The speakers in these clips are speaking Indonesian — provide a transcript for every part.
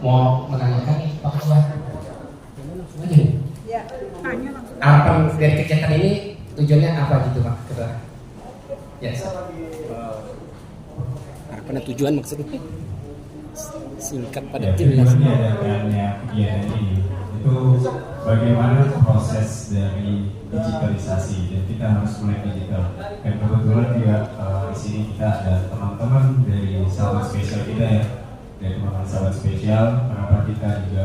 mau menanyakan Pak Ketua. Begini. Ya, tanya langsung. Harapan dari kegiatan ini tujuannya apa gitu Pak Ketua? Yes. Harapan dan tujuan maksudnya singkat pada ya, jelas. Tujuannya adakannya kegiatan ini itu bagaimana proses dari digitalisasi, dan kita harus mulai digital. Dan kebetulan juga di sini kita ada teman-teman dari sahabat spesial kita ya, dari teman-teman sahabat spesial. Kenapa kita juga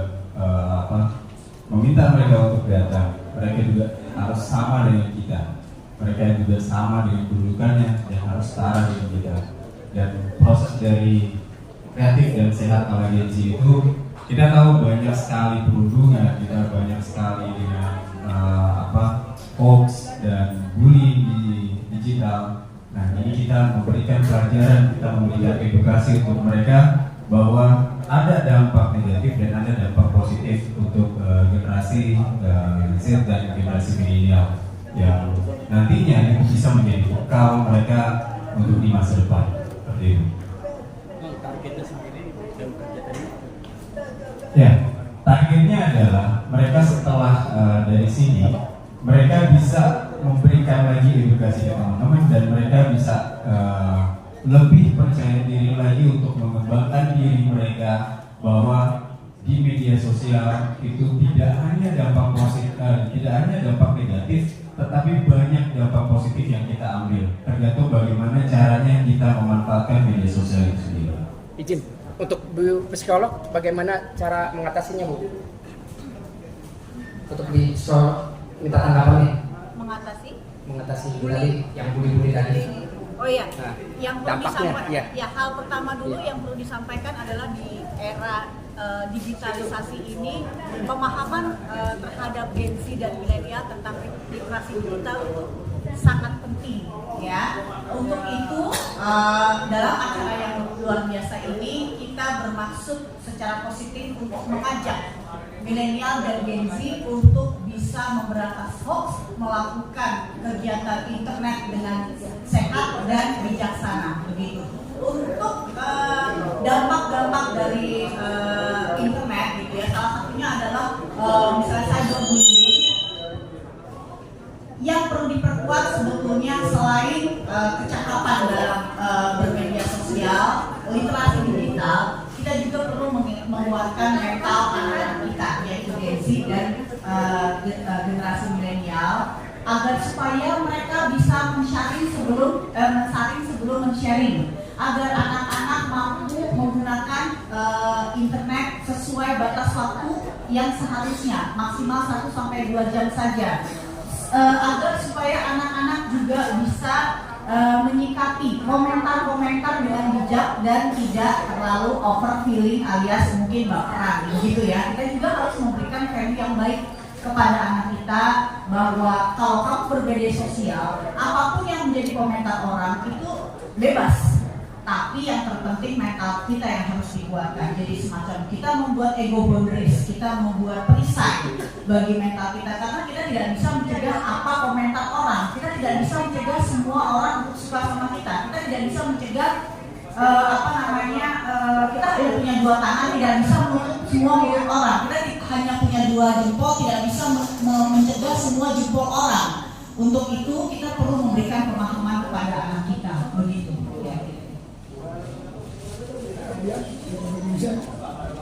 meminta mereka untuk datang? Mereka juga harus sama dengan kita. Mereka juga sama dengan kedudukannya dan harus setara dengan kita. Dan proses dari kreatif dan sehat ala Gen Z itu kita tahu banyak sekali perundungan, kita banyak sekali dengan hoax dan bullying di digital. Nah, ini kita memberikan pelajaran, kita memberikan edukasi untuk mereka bahwa ada dampak negatif dan ada dampak positif untuk generasi Z dan generasi milenial yang nantinya itu bisa menjadi bekal mereka untuk di masa depan. Seperti itu. Targetnya sendiri dan kegiatannya. Ya, targetnya adalah mereka setelah dari sini, mereka bisa memberikan lagi edukasi ke teman-teman dan mereka bisa lebih percaya diri lagi untuk mengembangkan diri mereka bahwa di media sosial itu tidak hanya dampak positif, tidak hanya dampak negatif, tetapi banyak dampak positif yang kita ambil. Tergantung bagaimana caranya kita memanfaatkan media sosial itu sendiri. Izin untuk Bu psikolog, bagaimana cara mengatasinya Bu? Untuk di soal minta tanggapan nih Mengatasi tadi yang bully tadi. Oh iya, Nah, yang perlu dampaknya, disampaikan. ya. Ya, hal pertama dulu yang perlu disampaikan adalah di era digitalisasi ini pemahaman terhadap Gen Z dan milenial tentang literasi digital itu sangat penting ya. Untuk itu dalam acara yang luar biasa ini kita bermaksud secara positif untuk mengajak milenial dan Gen Z untuk bisa memberantas hoax, melakukan kegiatan internet dengan sehat dan bijaksana begitu. Untuk dampak-dampak dari internet gitu ya, salah satunya adalah misalnya cyberbullying yang perlu diperkuat sebetulnya selain kecakapan dalam bermedia sosial, literasi digital, kita juga perlu menguatkan mental anak-anak kita yaitu Gen Z dan generasi milenial agar supaya mereka bisa mensaring sebelum men-sharing, agar anak-anak mampu menggunakan internet sesuai batas waktu yang seharusnya maksimal 1-2 jam saja, agar supaya anak-anak juga bisa menyikapi komentar-komentar dengan bijak dan tidak terlalu over feeling alias mungkin baperan gitu ya. Kita juga harus memberikan value yang baik kepada anak kita bahwa kalau kamu bermedia sosial, apapun yang menjadi komentar orang itu bebas, tapi yang terpenting mental kita yang harus dikuatkan. Jadi semacam kita membuat ego boundaries, kita membuat perisai bagi mental kita, karena kita tidak bisa mencegah apa komentar orang, kita tidak bisa mencegah semua orang untuk suka sama kita tidak bisa mencegah kita hanya punya 2 tangan, tidak bisa menutup semua mulut orang, kita hanya punya 2 jempol, tidak bisa mencegah semua jempol orang. Untuk itu kita perlu memberikan pemahaman kepada anak kita begitu ya.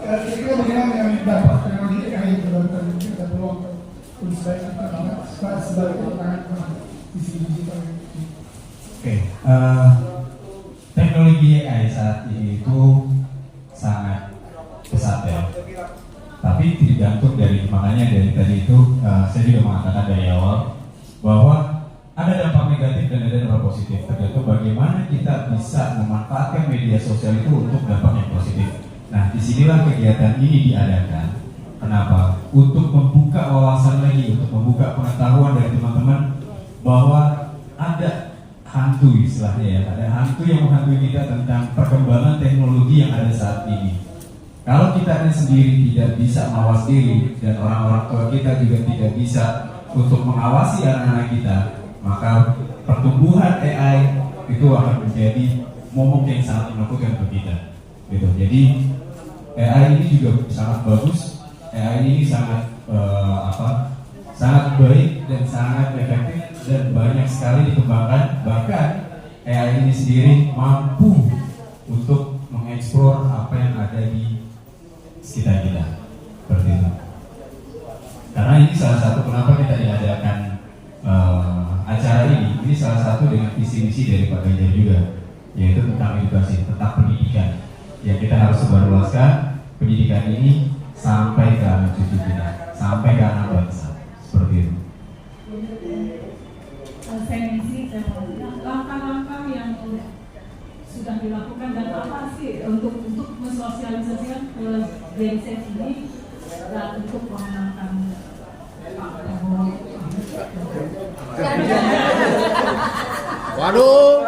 Kira-kira bagaimana yang dapat teknologi AI terbarukan ini ada peluang lebih baik sebagai tantangan sisi digital. Oke, teknologi AI saat ini itu sangat pesat ya. Tapi tergantung dari, makanya dari tadi itu saya juga mengatakan dari awal bahwa ada dampak negatif dan ada dampak positif. Tergantung bagaimana kita bisa memanfaatkan media sosial itu untuk dampak yang positif. Nah, disinilah kegiatan ini diadakan. Kenapa? Untuk membuka wawasan lagi, untuk membuka pengetahuan dari teman-teman bahwa ada hantu istilahnya ya, ada hantu yang menghantui kita tentang perkembangan teknologi yang ada saat ini. Kalau kita sendiri tidak bisa mawas diri dan orang-orang tua kita juga tidak bisa untuk mengawasi anak-anak kita, maka pertumbuhan AI itu akan menjadi momok yang sangat menakutkan bagi kita. Gitu. Jadi AI ini juga sangat bagus, AI ini sangat sangat baik dan sangat efektif dan banyak sekali dikembangkan. Bahkan AI ini sendiri mampu untuk mengeksplor apa yang ada di sekitar kita, seperti itu. Karena ini salah satu kenapa kita diadakan acara ini. Ini salah satu dengan visi misi dari Pak Ganjar juga, yaitu tentang edukasi, tentang pendidikan. Yang kita harus sebarluaskan pendidikan ini sampai ke anak cucu kita, sampai ke anak bangsa, seperti itu. Langkah-langkah yang sudah dilakukan dan apa sih untuk mensosialisasikan ke genset ini dan untuk memenangkan Pak Prabowo? Waduh.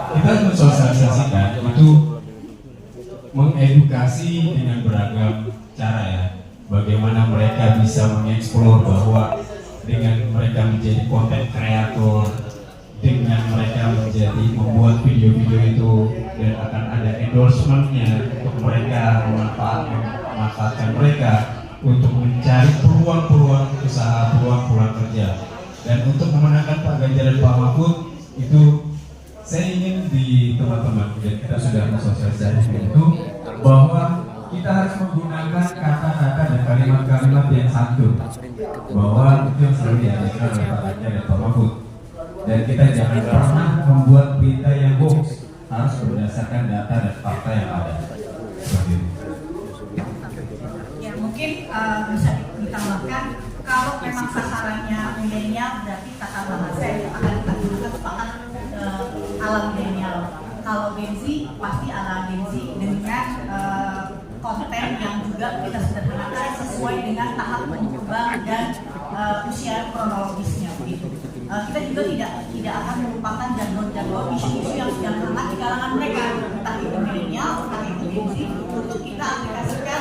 Kita mensosialisasikan itu mengedukasi dengan beragam cara ya. Bagaimana mereka bisa mengeksplor bahwa dengan mereka menjadi konten kreator, dengan mereka menjadi membuat video-video itu dan akan ada endorsementnya untuk mereka memanfaatkan mereka untuk mencari peluang-peluang usaha, peluang-peluang kerja. Dan untuk memenangkan Pak Ganjar dan Pak Mahfud itu saya ingin di teman-teman dan kita sudah mensosialisasikan itu bahwa kita harus menggunakan kata-kata dan kalimat-kalimat yang santun, bahwa itu yang selalu diajarkan oleh Pak Ganjar dan Pak Mahfud. Dan kita jangan pernah membuat berita yang hoax, harus berdasarkan data dan fakta yang ada. Seperti itu. Ya mungkin bisa ditambahkan kalau memang sasarannya milenial berarti tata bahasa yang akan kita gunakan sepakat ala milenial. Kalau Gen Z pasti ala Gen Z dengan konten yang juga kita sederhanakan sesuai dengan tahap berkembang dan usia kronologisnya begitu. Kita juga tidak akan melupakan jargon-jargon isu-isu yang sedang hangat di kalangan mereka, entah itu milenial, entah itu Gen Z, untuk kita aplikasikan